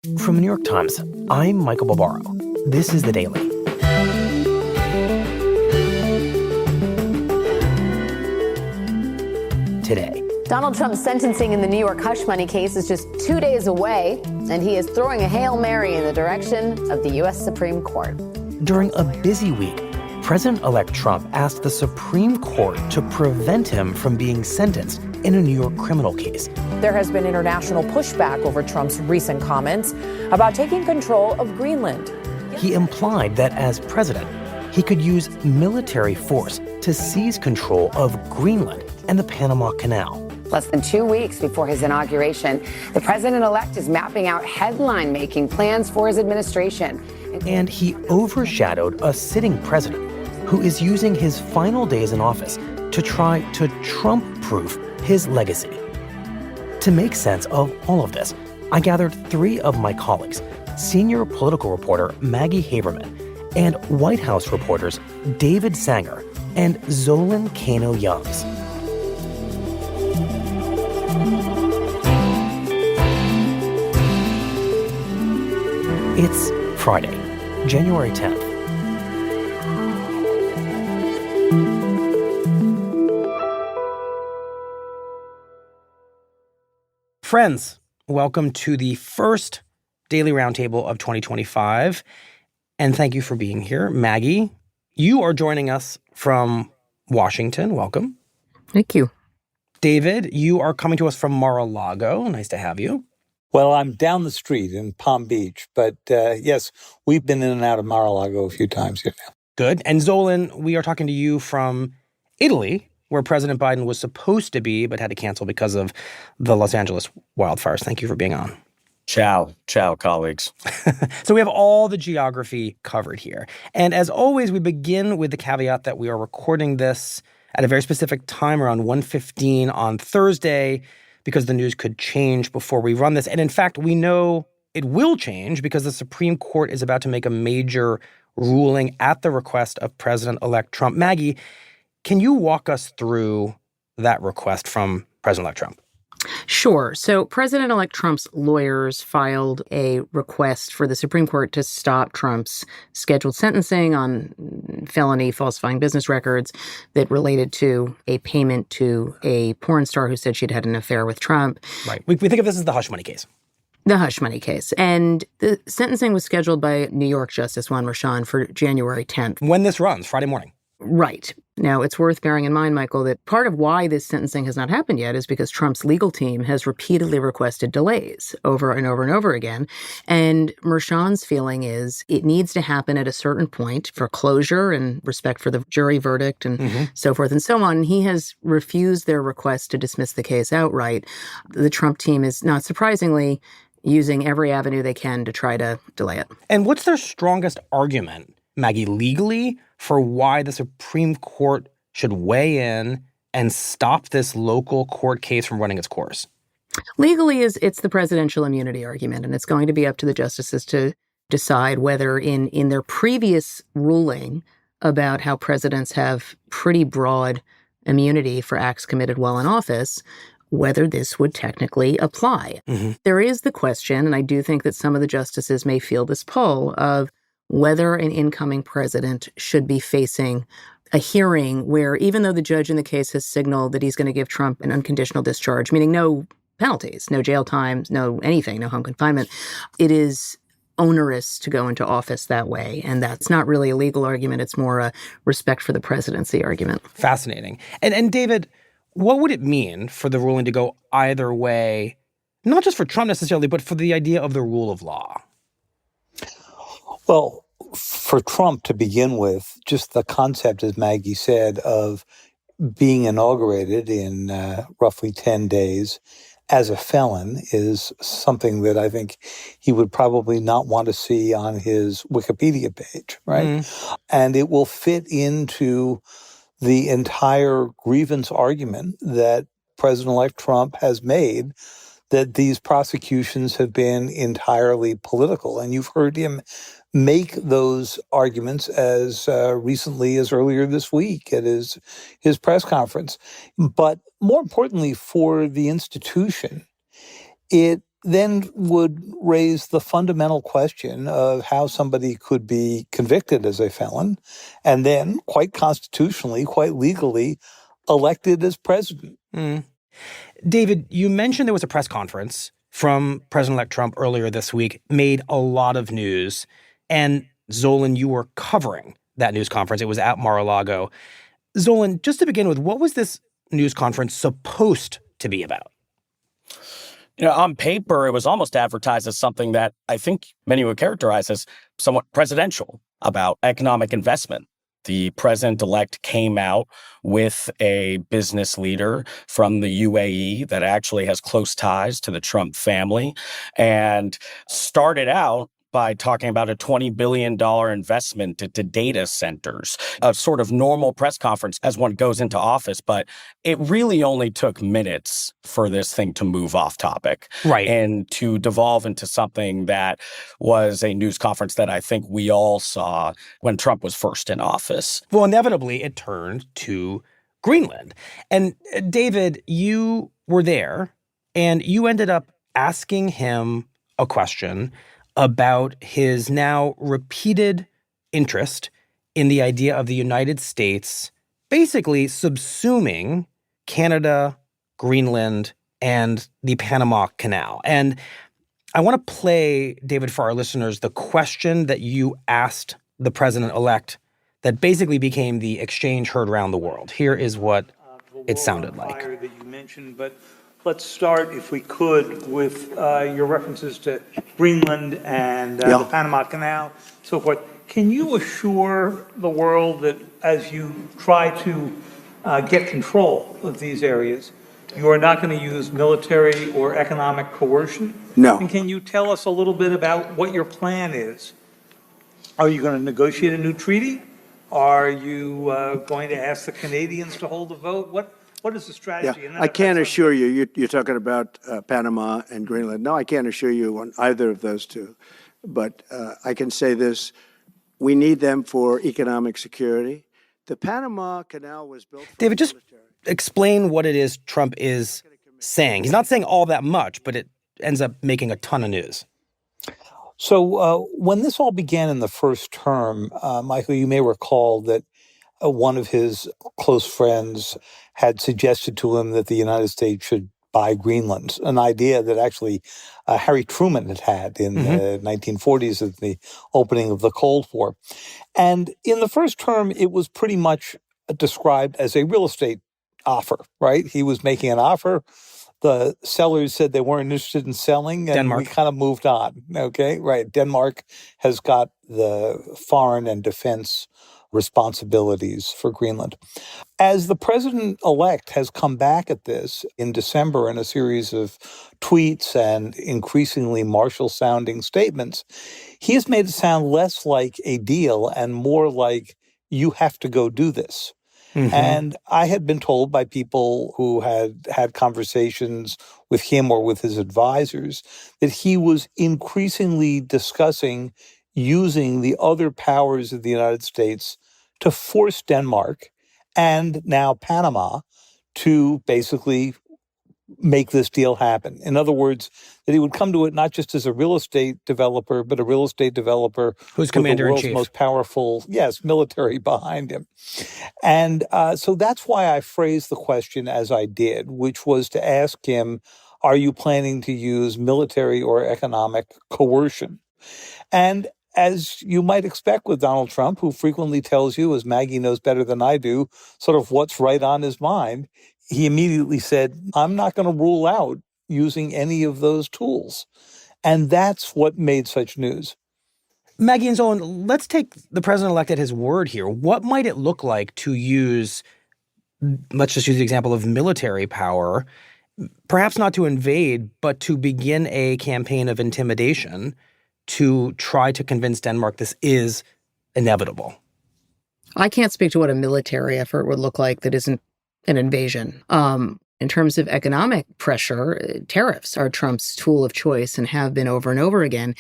From the New York Times, I'm Michael Barbaro. This is The Daily. Today, Donald Trump's sentencing in the New York hush money case is just 2 days away, and he is throwing a Hail Mary in the direction of the U.S. Supreme Court. During a busy week, President-elect Trump asked the Supreme Court to prevent him from being sentenced in a New York criminal case. There has been international pushback over Trump's recent comments about taking control of Greenland. He implied that as president, he could use military force to seize control of Greenland and the Panama Canal. Less than 2 weeks before his inauguration, the president-elect is mapping out headline-making plans for his administration. And he overshadowed a sitting president who is using his final days in office to try to Trump-proof his legacy. To make sense of all of this, I gathered three of my colleagues, senior political reporter Maggie Haberman and White House reporters David Sanger and Zolan Kanno-Youngs. It's Friday, January 10th. Friends, welcome to the first Daily Roundtable of 2025, and thank you for being here. Maggie, you are joining us from Washington. Welcome. Thank you. David, you are coming to us from Mar-a-Lago. Nice to have you. Well, I'm down the street in Palm Beach, but yes, we've been in and out of Mar-a-Lago a few times here now. Good. And Zolan, we are talking to you from Italy, where President Biden was supposed to be, but had to cancel because of the Los Angeles wildfires. Thank you for being on. Ciao, colleagues. So we have all the geography covered here. And as always, we begin with the caveat that we are recording this at a very specific time, around 1:15 on Thursday, because the news could change before we run this. And in fact, we know it will change because the Supreme Court is about to make a major ruling at the request of President-elect Trump. Maggie, can you walk us through that request from President-elect Trump? Sure. So President-elect Trump's lawyers filed a request for the Supreme Court to stop Trump's scheduled sentencing on felony falsifying business records that related to a payment to a porn star who said she'd had an affair with Trump. Right. We think of this as the hush money case. The hush money case. And the sentencing was scheduled by New York Justice Juan Merchan for January 10th. When this runs, Friday morning. Right. Now, it's worth bearing in mind, Michael, that part of why this sentencing has not happened yet is because Trump's legal team has repeatedly requested delays over and over and over again. And Merchan's feeling is it needs to happen at a certain point for closure and respect for the jury verdict and so forth and so on. He has refused their request to dismiss the case outright. The Trump team is, not surprisingly, using every avenue they can to try to delay it. And what's their strongest argument, Maggie, legally, for why the Supreme Court should weigh in and stop this local court case from running its course? Legally, it's the presidential immunity argument, and it's going to be up to the justices to decide whether in their previous ruling about how presidents have pretty broad immunity for acts committed while in office, whether this would technically apply. There is the question, and I do think that some of the justices may feel this pull, of whether an incoming president should be facing a hearing where, even though the judge in the case has signaled that he's going to give Trump an unconditional discharge, meaning no penalties, no jail time, no anything, no home confinement, it is onerous to go into office that way. And that's not really a legal argument. It's more a respect for the presidency argument. Fascinating. And David, what would it mean for the ruling to go either way, not just for Trump necessarily, but for the idea of the rule of law? Well, for Trump to begin with, just the concept, as Maggie said, of being inaugurated in roughly 10 days as a felon is something that I think he would probably not want to see on his Wikipedia page, right? And it will fit into the entire grievance argument that President-elect Trump has made, that these prosecutions have been entirely political. And you've heard him make those arguments as recently as earlier this week at his press conference. But more importantly, for the institution, it then would raise the fundamental question of how somebody could be convicted as a felon and then, quite constitutionally, quite legally, elected as president. David, you mentioned there was a press conference from President-elect Trump earlier this week, made a lot of news. And Zolan, you were covering that news conference. It was at Mar-a-Lago. Zolan, just to begin with, what was this news conference supposed to be about? On paper, it was almost advertised as something that I think many would characterize as somewhat presidential, about economic investment. The president-elect came out with a business leader from the UAE that actually has close ties to the Trump family and started out by talking about a $20 billion investment into data centers, a sort of normal press conference as one goes into office. But it really only took minutes for this thing to move off topic. Right. And to devolve into something that was a news conference that I think we all saw when Trump was first in office. Well, inevitably, it turned to Greenland. And David, you were there, and you ended up asking him a question about his now repeated interest in the idea of the United States basically subsuming Canada, Greenland, and the Panama Canal. And I want to play, David, for our listeners, the question that you asked the president-elect that basically became the exchange heard around the world. Here is what it sounded like. That you mentioned, but let's start, if we could, with your references to Greenland and the Panama Canal, so forth. Can you assure the world that as you try to get control of these areas, you are not going to use military or economic coercion? No. And can you tell us a little bit about what your plan is? Are you going to negotiate a new treaty? Are you going to ask the Canadians to hold a vote? What is the strategy? Yeah, I can't assure you, you're talking about Panama and Greenland. No, I can't assure you on either of those two. But I can say this, we need them for economic security. The Panama Canal was built for David, just explain what it is Trump is saying. He's not saying all that much, but it ends up making a ton of news. So when this all began in the first term, Michael, you may recall that one of his close friends had suggested to him that the United States should buy Greenland, an idea that actually Harry Truman had in the 1940s at the opening of the Cold War. And in the first term, it was pretty much described as a real estate offer, right? He was making an offer. The sellers said they weren't interested in selling, and Denmark. we kind of moved on. Okay, right. Denmark has got the foreign and defense responsibilities for Greenland. As the president-elect has come back at this in December in a series of tweets and increasingly martial-sounding statements, he has made it sound less like a deal and more like, you have to go do this. And I had been told by people who had had conversations with him or with his advisors that he was increasingly discussing using the other powers of the United States to force Denmark and now Panama to basically make this deal happen. In other words, that he would come to it not just as a real estate developer, but a real estate developer who's commander with the in world's chief, most powerful, military behind him. And so that's why I phrased the question as I did, which was to ask him, are you planning to use military or economic coercion? And as you might expect with Donald Trump, who frequently tells you, as Maggie knows better than I do, sort of what's right on his mind, he immediately said, I'm not going to rule out using any of those tools. And that's what made such news. Maggie and Zolan, let's take the president-elect at his word here. What might it look like to use, let's just use the example of military power, perhaps not to invade, but to begin a campaign of intimidation to try to convince Denmark this is inevitable? I can't speak to what a military effort would look like that isn't an invasion. In terms of economic pressure, tariffs are Trump's tool of choice and have been over and over again.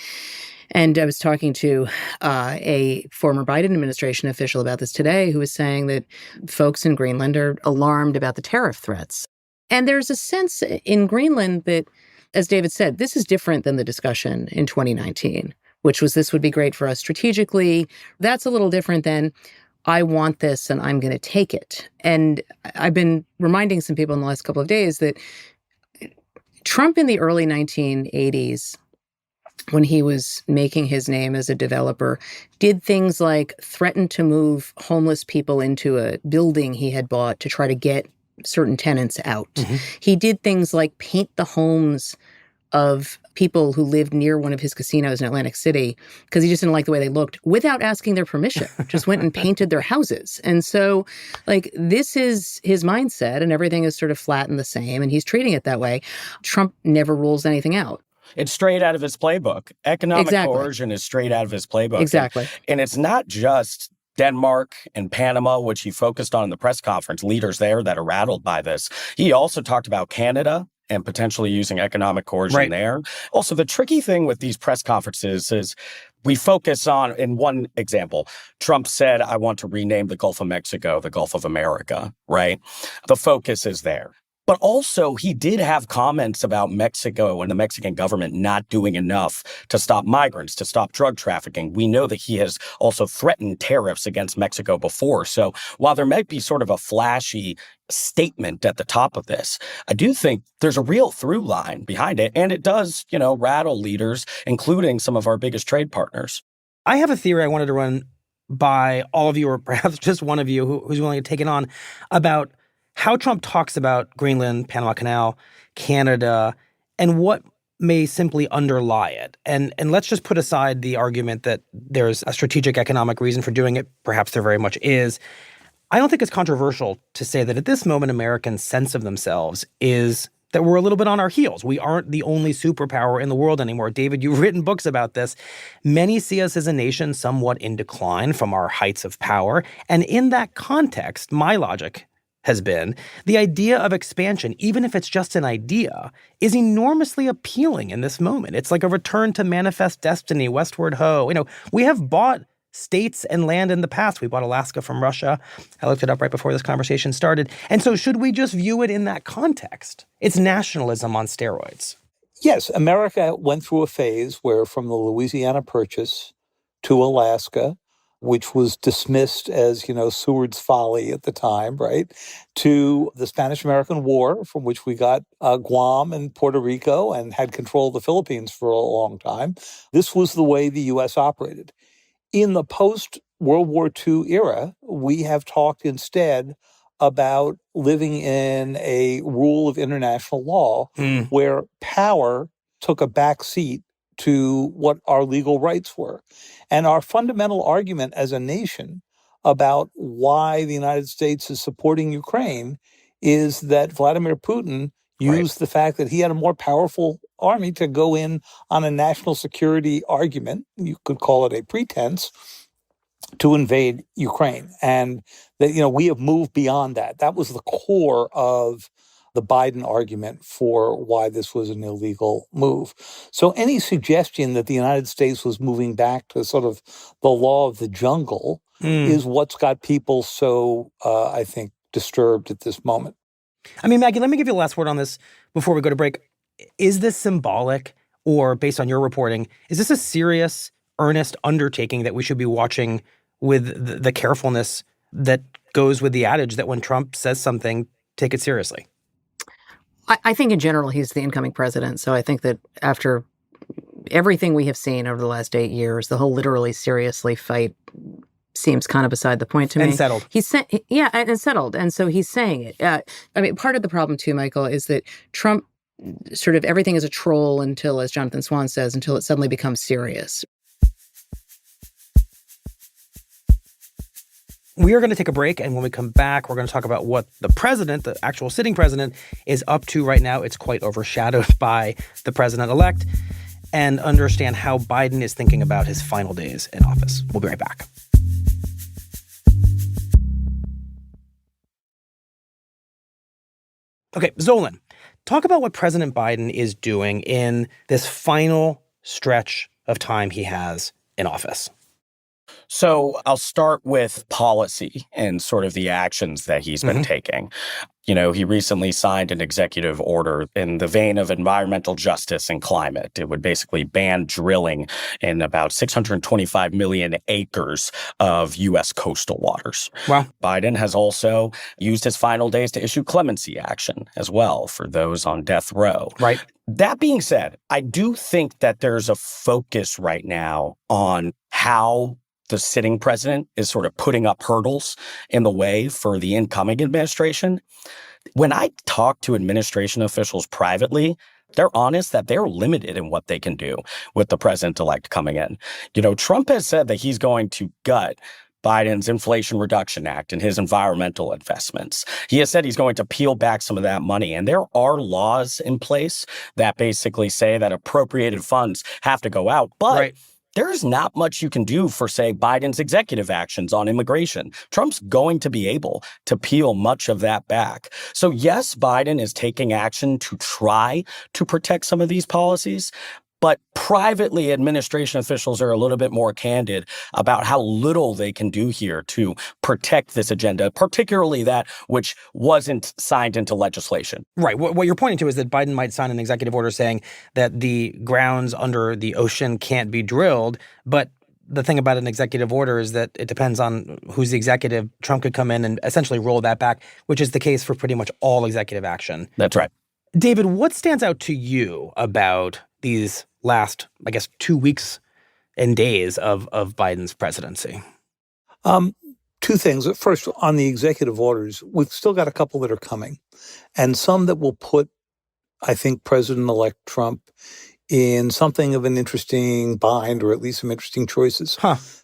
And I was talking to a former Biden administration official about this today who was saying that folks in Greenland are alarmed about the tariff threats. And there's a sense in Greenland that as David said, this is different than the discussion in 2019, which was this would be great for us strategically. That's a little different than I want this and I'm going to take it. And I've been reminding some people in the last couple of days that Trump in the early 1980s, when he was making his name as a developer, did things like threaten to move homeless people into a building he had bought to try to get certain tenants out. Mm-hmm. He did things like paint the homes of people who lived near one of his casinos in Atlantic City because he just didn't like the way they looked without asking their permission. Just went and painted their houses. And so, like, this is his mindset and everything is sort of flat and the same and he's treating it that way. Trump never rules anything out. It's straight out of his playbook. Economic coercion is straight out of his playbook. Exactly. And it's not just Denmark and Panama, which he focused on in the press conference, leaders there that are rattled by this. He also talked about Canada and potentially using economic coercion there. Also, the tricky thing with these press conferences is we focus on, in one example, Trump said, I want to rename the Gulf of Mexico the Gulf of America, right? The focus is there. But also, he did have comments about Mexico and the Mexican government not doing enough to stop migrants, to stop drug trafficking. We know that he has also threatened tariffs against Mexico before. So while there might be sort of a flashy statement at the top of this, I do think there's a real through line behind it. And it does, rattle leaders, including some of our biggest trade partners. I have a theory I wanted to run by all of you, or perhaps just one of you who's willing to take it on, about how Trump talks about Greenland, Panama Canal, Canada, and what may simply underlie it. And let's just put aside the argument that there's a strategic economic reason for doing it. Perhaps there very much is. I don't think it's controversial to say that at this moment, Americans' sense of themselves is that we're a little bit on our heels. We aren't the only superpower in the world anymore. David, you've written books about this. Many see us as a nation somewhat in decline from our heights of power. And in that context, my logic has been the idea of expansion, even if it's just an idea, is enormously appealing in this moment. It's like a return to manifest destiny, westward ho. We have bought states and land in the past. We bought Alaska from Russia. I looked it up right before this conversation started. And so should we just view it in that context? It's nationalism on steroids. Yes, America went through a phase where from the Louisiana Purchase to Alaska, which was dismissed as, Seward's folly at the time, right, to the Spanish-American War, from which we got Guam and Puerto Rico and had control of the Philippines for a long time. This was the way the U.S. operated. In the post-World War II era, we have talked instead about living in a rule of international law where power took a back seat to what our legal rights were. And our fundamental argument as a nation about why the United States is supporting Ukraine is that Vladimir Putin used the fact that he had a more powerful army to go in on a national security argument, you could call it a pretense, to invade Ukraine. And that, we have moved beyond that. That was the core of the Biden argument for why this was an illegal move. So any suggestion that the United States was moving back to sort of the law of the jungle is what's got people so, I think, disturbed at this moment. I mean, Maggie, let me give you the last word on this before we go to break. Is this symbolic, or based on your reporting, is this a serious, earnest undertaking that we should be watching with the carefulness that goes with the adage that when Trump says something, take it seriously? I think in general, he's the incoming president. So I think that after everything we have seen over the last 8 years, the whole literally seriously fight seems kind of beside the point to me. And settled. And settled. And so he's saying it. Part of the problem too, Michael, is that Trump sort of everything is a troll until, as Jonathan Swan says, until it suddenly becomes serious. We are going to take a break, and when we come back, we're going to talk about what the president, the actual sitting president, is up to right now. It's quite overshadowed by the president-elect, and understand how Biden is thinking about his final days in office. We'll be right back. Okay, Zolan, talk about what President Biden is doing in this final stretch of time he has in office. So I'll start with policy and sort of the actions that he's been taking. He recently signed an executive order in the vein of environmental justice and climate. It would basically ban drilling in about 625 million acres of U.S. coastal waters. Wow. Biden has also used his final days to issue clemency action as well for those on death row. Right. That being said, I do think that there's a focus right now on how the sitting president is sort of putting up hurdles in the way for the incoming administration. When I talk to administration officials privately, they're honest that they're limited in what they can do with the president-elect coming in. Trump has said that he's going to gut Biden's Inflation Reduction Act and his environmental investments. He has said he's going to peel back some of that money. And there are laws in place that basically say that appropriated funds have to go out. But there's not much you can do for, say, Biden's executive actions on immigration. Trump's going to be able to peel much of that back. So yes, Biden is taking action to try to protect some of these policies. But privately, administration officials are a little bit more candid about how little they can do here to protect this agenda, particularly that which wasn't signed into legislation. Right. What you're pointing to is that Biden might sign an executive order saying that the grounds under the ocean can't be drilled. But the thing about an executive order is that it depends on who's the executive. Trump could come in and essentially roll that back, which is the case for pretty much all executive action. That's right. David, what stands out to you about these last, 2 weeks and days of Biden's presidency? Two things. First, on the executive orders, we've still got a couple that are coming, and some that will put, I think, President-elect Trump in something of an interesting bind, or at least some interesting choices.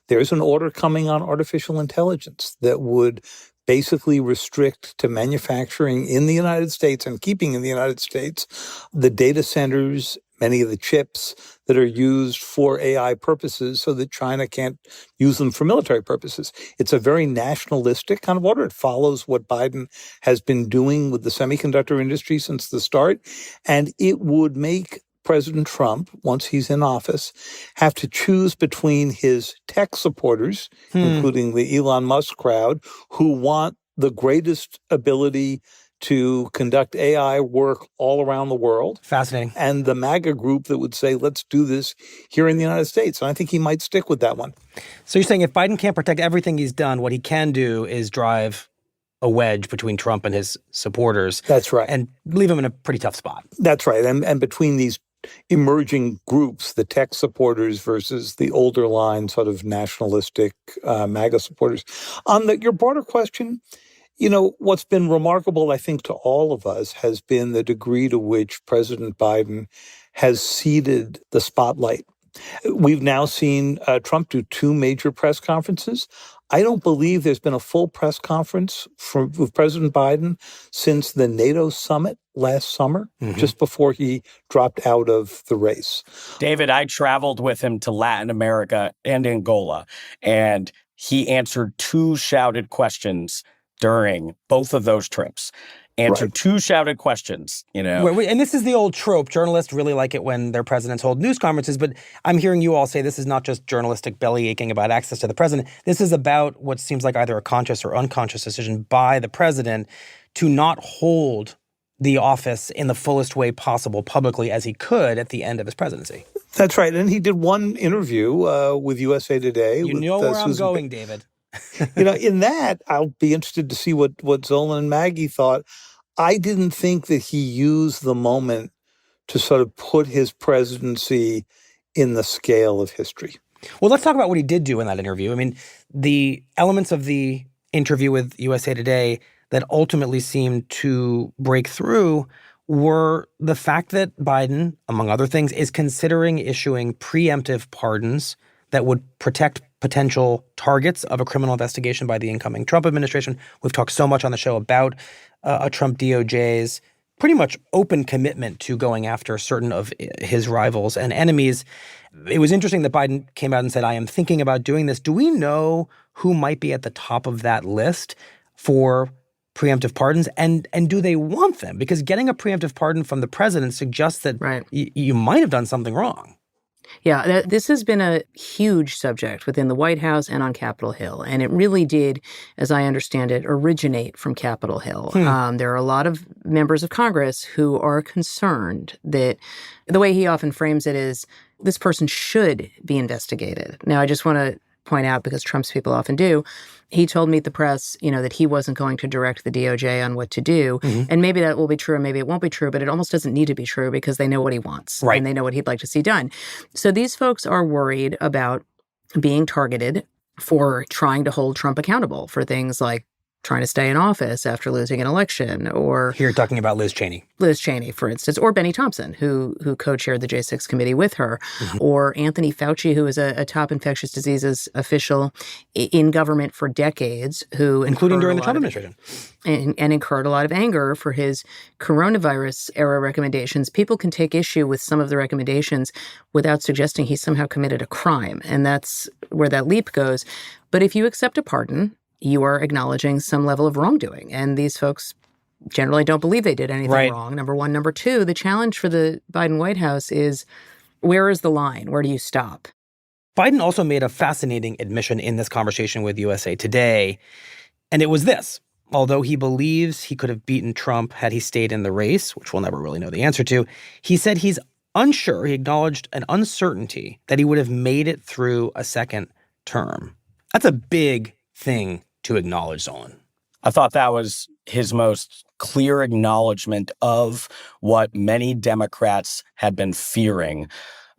There's an order coming on artificial intelligence that would basically restrict to manufacturing in the United States and keeping in the United States the data centers, many of the chips that are used for AI purposes so that China can't use them for military purposes. It's a very nationalistic kind of order. It follows what Biden has been doing with the semiconductor industry since the start. And it would make President Trump, once he's in office, have to choose between his tech supporters, including the Elon Musk crowd, who want the greatest ability to conduct AI work all around the world. Fascinating. And the MAGA group that would say, let's do this here in the United States. And I think he might stick with that one. So you're saying if Biden can't protect everything he's done, what he can do is drive a wedge between Trump and his supporters. That's right. And leave him in a pretty tough spot. That's right. And between these emerging groups, the tech supporters versus the older line sort of nationalistic MAGA supporters. On your broader question, what's been remarkable, I think, to all of us has been the degree to which President Biden has ceded the spotlight. We've now seen Trump do two major press conferences. I don't believe there's been a full press conference with President Biden since the NATO summit last summer, just before he dropped out of the race. David, I traveled with him to Latin America and Angola, and he answered two shouted questions during both of those trips. Answered two shouted questions, And this is the old trope. Journalists really like it when their presidents hold news conferences, but I'm hearing you all say this is not just journalistic belly aching about access to the president. This is about what seems like either a conscious or unconscious decision by the president to not hold the office in the fullest way possible publicly as he could at the end of his presidency. That's right. And he did one interview with USA Today. You know where I'm going, David. In that, I'll be interested to see what Zolan and Maggie thought. I didn't think that he used the moment to sort of put his presidency in the scale of history. Well, let's talk about what he did do in that interview. I mean, the elements of the interview with USA Today that ultimately seemed to break through were the fact that Biden, among other things, is considering issuing preemptive pardons that would protect potential targets of a criminal investigation by the incoming Trump administration. We've talked so much on the show about a Trump DOJ's pretty much open commitment to going after certain of his rivals and enemies. It was interesting that Biden came out and said, I am thinking about doing this. Do we know who might be at the top of that list for preemptive pardons? And do they want them? Because getting a preemptive pardon from the president suggests that you might have done something wrong. Yeah, this has been a huge subject within the White House and on Capitol Hill. And it really did, as I understand it, originate from Capitol Hill. There are a lot of members of Congress who are concerned that the way he often frames it is this person should be investigated. Now, I just want to point out, because Trump's people often do, he told Meet the Press, that he wasn't going to direct the DOJ on what to do. And maybe that will be true and maybe it won't be true, but it almost doesn't need to be true because they know what he wants. Right. And they know what he'd like to see done. So these folks are worried about being targeted for trying to hold Trump accountable for things like trying to stay in office after losing an election, or Here talking about Liz Cheney. Liz Cheney, for instance, or Benny Thompson, who co-chaired the J6 committee with her, or Anthony Fauci, who is a top infectious diseases official in government for decades, who Including during the Trump administration. And incurred a lot of anger for his coronavirus era recommendations. People can take issue with some of the recommendations without suggesting he somehow committed a crime. And that's where that leap goes. But if you accept a pardon, you are acknowledging some level of wrongdoing. And these folks generally don't believe they did anything wrong, number one. Number two, the challenge for the Biden White House is, where is the line? Where do you stop? Biden also made a fascinating admission in this conversation with USA Today, and it was this. Although he believes he could have beaten Trump had he stayed in the race, which we'll never really know the answer to, he said he's unsure. He acknowledged an uncertainty that he would have made it through a second term. That's a big thing to acknowledge, Zolan. I thought that was his most clear acknowledgement of what many Democrats had been fearing.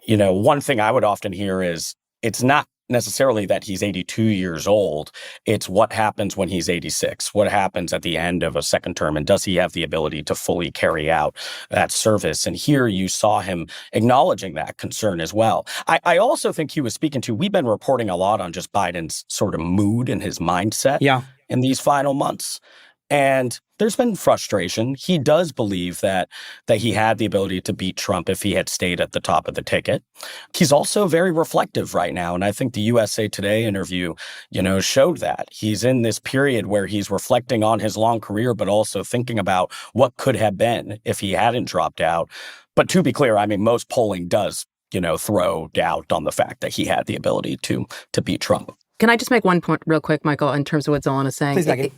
One thing I would often hear is it's not necessarily that he's 82 years old. It's what happens when he's 86, what happens at the end of a second term, and does he have the ability to fully carry out that service? And here you saw him acknowledging that concern as well. I also think he was speaking to, we've been reporting a lot on just Biden's sort of mood and his mindset in these final months. And there's been frustration. He does believe that he had the ability to beat Trump if he had stayed at the top of the ticket. He's also very reflective right now. And I think the USA Today interview, showed that. He's in this period where he's reflecting on his long career, but also thinking about what could have been if he hadn't dropped out. But to be clear, I mean, most polling does, throw doubt on the fact that he had the ability to beat Trump. Can I just make one point real quick, Michael, in terms of what Zolan is saying? Please, Maggie.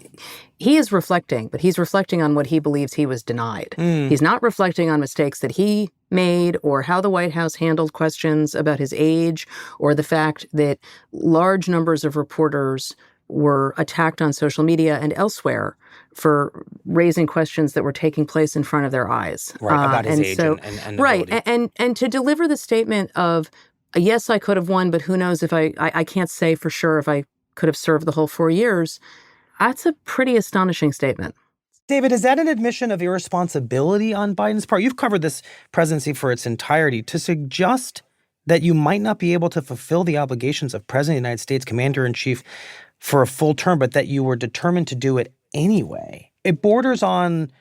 He is reflecting, but he's reflecting on what he believes he was denied. He's not reflecting on mistakes that he made or how the White House handled questions about his age or the fact that large numbers of reporters were attacked on social media and elsewhere for raising questions that were taking place in front of their eyes. Right, about his age and right, ability. and to deliver the statement of, yes, I could have won, but who knows if I can't say for sure if I could have served the whole 4 years. That's a pretty astonishing statement. David, is that an admission of irresponsibility on Biden's part? You've covered this presidency for its entirety. To suggest that you might not be able to fulfill the obligations of President of the United States, Commander-in-Chief, for a full term, but that you were determined to do it anyway, it borders on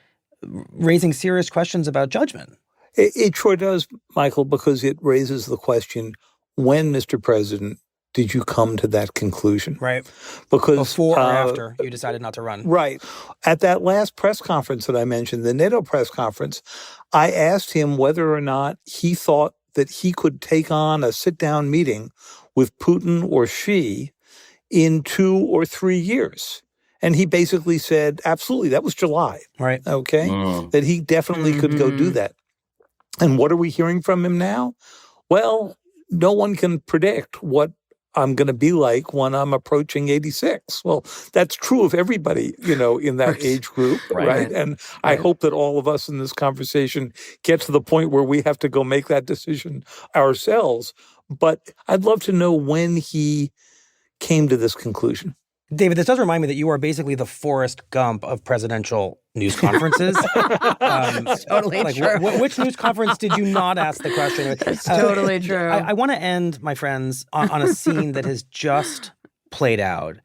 raising serious questions about judgment. It sure does, Michael, because it raises the question, when, Mr. President, did you come to that conclusion? Right. Because before or after you decided not to run. Right. At that last press conference that I mentioned, the NATO press conference, I asked him whether or not he thought that he could take on a sit-down meeting with Putin or Xi in 2 or 3 years. And he basically said, absolutely, that was July. Right. Okay? That he definitely could go do that. And what are we hearing from him now? Well, no one can predict what I'm going to be like when I'm approaching 86. Well, that's true of everybody, in that age group, right? And I hope that all of us in this conversation get to the point where we have to go make that decision ourselves. But I'd love to know when he came to this conclusion. David, this does remind me that you are basically the Forrest Gump of presidential news conferences. Totally true. Which news conference did you not ask the question? It's totally true. I want to end, my friends, on a scene that has just played out.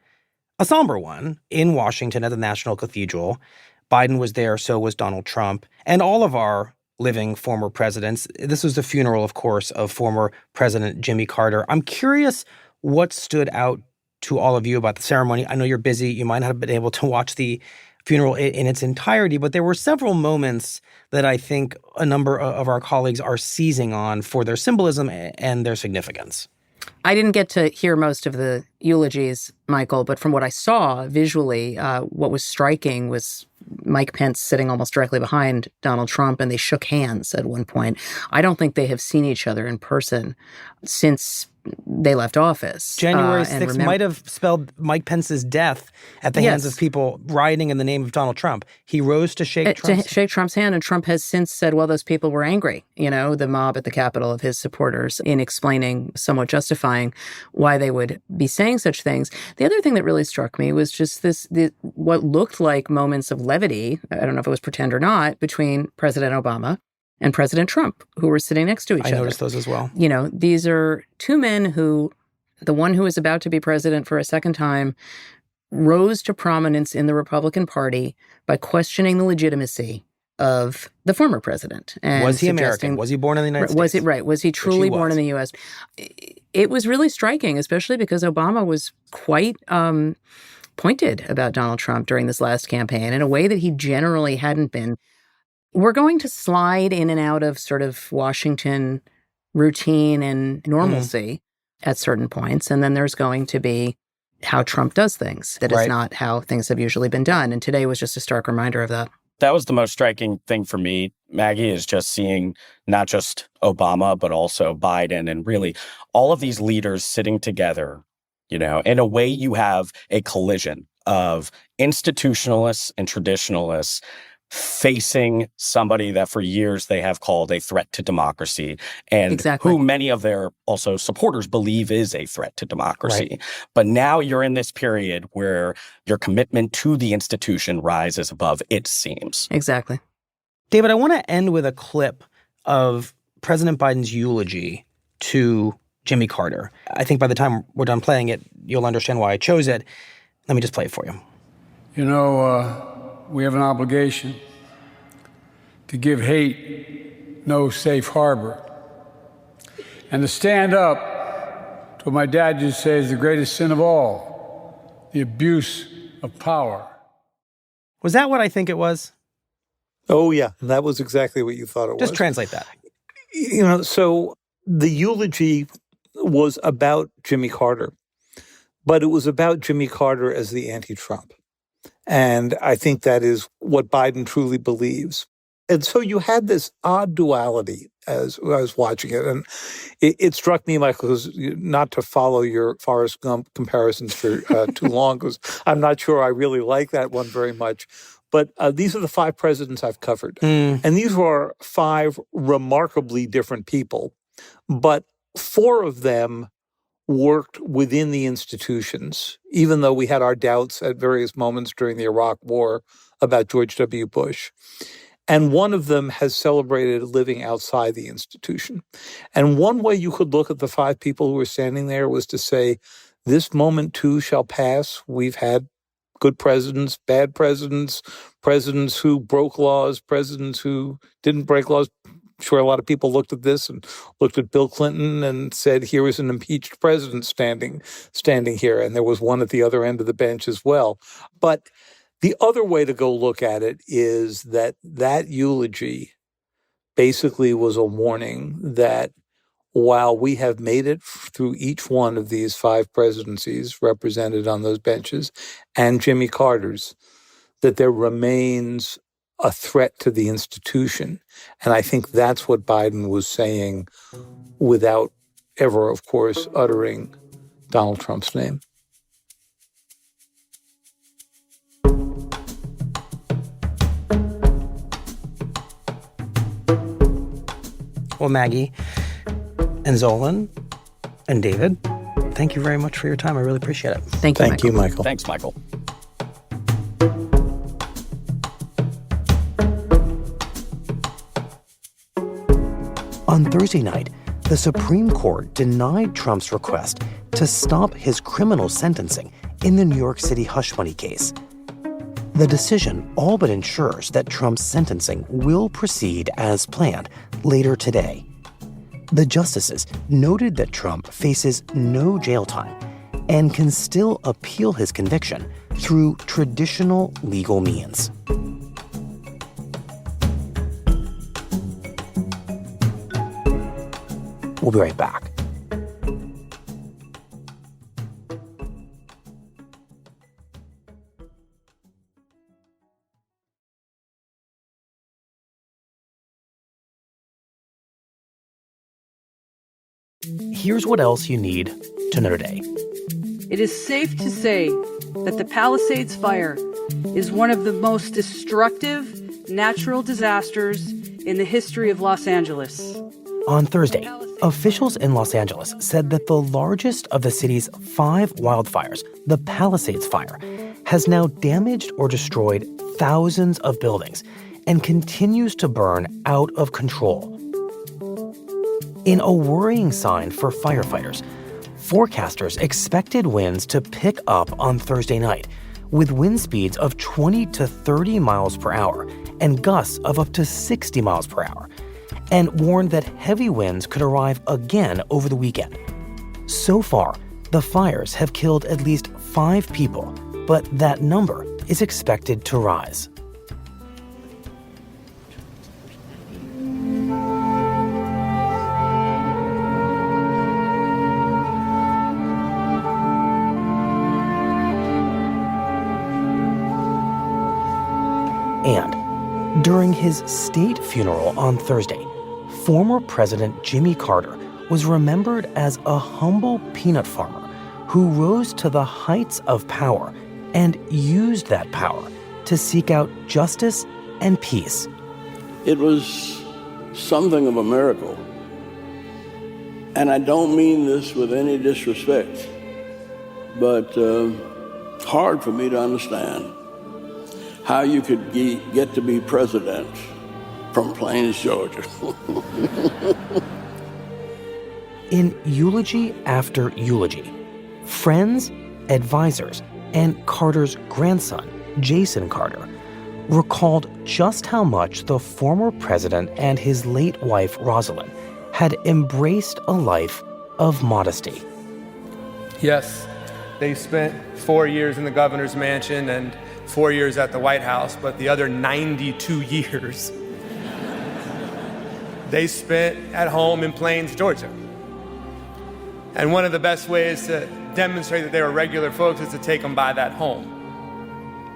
A somber one in Washington at the National Cathedral. Biden was there, so was Donald Trump, and all of our living former presidents. This was the funeral, of course, of former President Jimmy Carter. I'm curious what stood out to all of you about the ceremony. I know you're busy. You might not have been able to watch the funeral in its entirety, but there were several moments that I think a number of our colleagues are seizing on for their symbolism and their significance. I didn't get to hear most of the eulogies, Michael, but from what I saw visually, what was striking was Mike Pence sitting almost directly behind Donald Trump, and they shook hands at one point. I don't think they have seen each other in person since they left office. January 6th might have spelled Mike Pence's death at the hands of people rioting in the name of Donald Trump. He rose to shake Trump's hand, and Trump has since said, well, those people were angry, the mob at the Capitol of his supporters, in explaining, somewhat justifying why they would be saying such things. The other thing that really struck me was just what looked like moments of levity, I don't know if it was pretend or not, between President Obama and President Trump, who were sitting next to each other. I noticed those as well. These are two men who, the one who is about to be president for a second time, rose to prominence in the Republican Party by questioning the legitimacy of the former president. And was he American? Was he born in the United States? Was he truly born in the U.S.? It was really striking, especially because Obama was quite pointed about Donald Trump during this last campaign in a way that he generally hadn't been. We're going to slide in and out of sort of Washington routine and normalcy at certain points. And then there's going to be how Trump does things. That is not how things have usually been done. And today was just a stark reminder of that. That was the most striking thing for me, Maggie, is just seeing not just Obama, but also Biden and really all of these leaders sitting together. In a way, you have a collision of institutionalists and traditionalists facing somebody that for years they have called a threat to democracy and who many of their also supporters believe is a threat to democracy. Right. But now you're in this period where your commitment to the institution rises above its seams. Exactly. David, I want to end with a clip of President Biden's eulogy to Jimmy Carter. I think by the time we're done playing it, you'll understand why I chose it. Let me just play it for you. We have an obligation to give hate no safe harbor and to stand up to what my dad used to say is the greatest sin of all, the abuse of power. Was that what I think it was? Oh, yeah. That was exactly what you thought it was. Just translate that. So the eulogy was about Jimmy Carter, but it was about Jimmy Carter as the anti-Trump. And I think that is what Biden truly believes. And so you had this odd duality as I was watching it. And it struck me, Michael, not to follow your Forrest Gump comparisons for too long, because I'm not sure I really like that one very much. But these are the 5 presidents I've covered. And these were 5 remarkably different people. But 4 of them worked within the institutions, even though we had our doubts at various moments during the Iraq War about George W. Bush. And one of them has celebrated living outside the institution. And one way you could look at the 5 people who were standing there was to say, this moment too shall pass. We've had good presidents, bad presidents, presidents who broke laws, presidents who didn't break laws. I'm sure a lot of people looked at this and looked at Bill Clinton and said, here is an impeached president standing here. And there was one at the other end of the bench as well. But the other way to go look at it is that eulogy basically was a warning that while we have made it through each one of these 5 presidencies represented on those benches and Jimmy Carter's, that there remains a threat to the institution. And I think that's what Biden was saying without ever, of course, uttering Donald Trump's name. Well, Maggie and Zolan and David, thank you very much for your time. I really appreciate it. Thank you, Michael. Thanks, Michael. On Thursday night, the Supreme Court denied Trump's request to stop his criminal sentencing in the New York City hush money case. The decision all but ensures that Trump's sentencing will proceed as planned later today. The justices noted that Trump faces no jail time and can still appeal his conviction through traditional legal means. We'll be right back. Here's what else you need to know today. It is safe to say that the Palisades Fire is one of the most destructive natural disasters in the history of Los Angeles. On Thursday, officials in Los Angeles said that the largest of the city's 5 wildfires, the Palisades Fire, has now damaged or destroyed thousands of buildings and continues to burn out of control. In a worrying sign for firefighters, forecasters expected winds to pick up on Thursday night, with wind speeds of 20 to 30 miles per hour and gusts of up to 60 miles per hour, and warned that heavy winds could arrive again over the weekend. So far, the fires have killed at least 5 people, but that number is expected to rise. And during his state funeral on Thursday, former President Jimmy Carter was remembered as a humble peanut farmer who rose to the heights of power and used that power to seek out justice and peace. It was something of a miracle. And I don't mean this with any disrespect, but hard for me to understand how you could get to be president from Plains, Georgia. In eulogy after eulogy, friends, advisors, and Carter's grandson, Jason Carter, recalled just how much the former president and his late wife, Rosalind, had embraced a life of modesty. Yes, they spent 4 years in the governor's mansion and 4 years at the White House, but the other 92 years they spent at home in Plains, Georgia. And one of the best ways to demonstrate that they were regular folks is to take them by that home.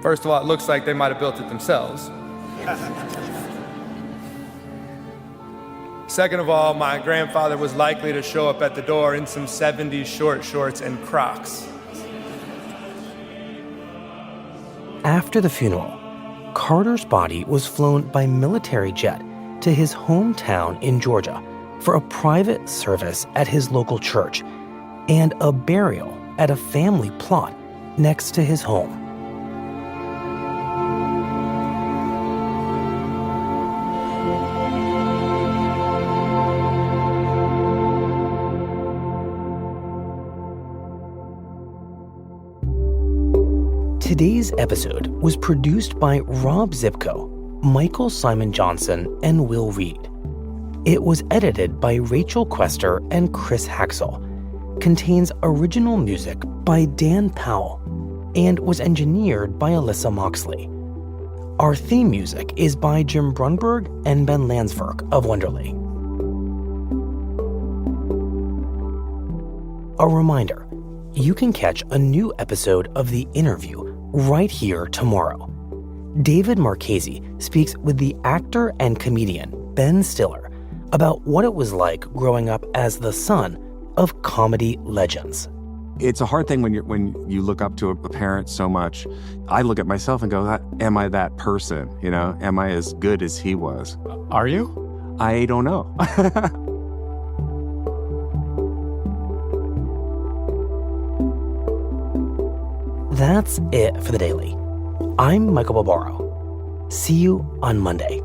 First of all, it looks like they might have built it themselves. Second of all, my grandfather was likely to show up at the door in some 70s short shorts and Crocs. After the funeral, Carter's body was flown by military jet to his hometown in Georgia for a private service at his local church and a burial at a family plot next to his home. Today's episode was produced by Rob Zipko, Michael Simon Johnson, and Will Reed. It was edited by Rachel Quester and Chris Haxel, contains original music by Dan Powell, and was engineered by Alyssa Moxley. Our theme music is by Jim Brunberg and Ben Landsverk of Wonderly. A reminder, you can catch a new episode of The Interview right here tomorrow. David Marchese speaks with the actor and comedian Ben Stiller about what it was like growing up as the son of comedy legends. It's a hard thing when you look up to a parent so much. I look at myself and go, am I that person? You know, am I as good as he was? Are you? I don't know. That's it for The Daily. I'm Michael Barbaro. See you on Monday.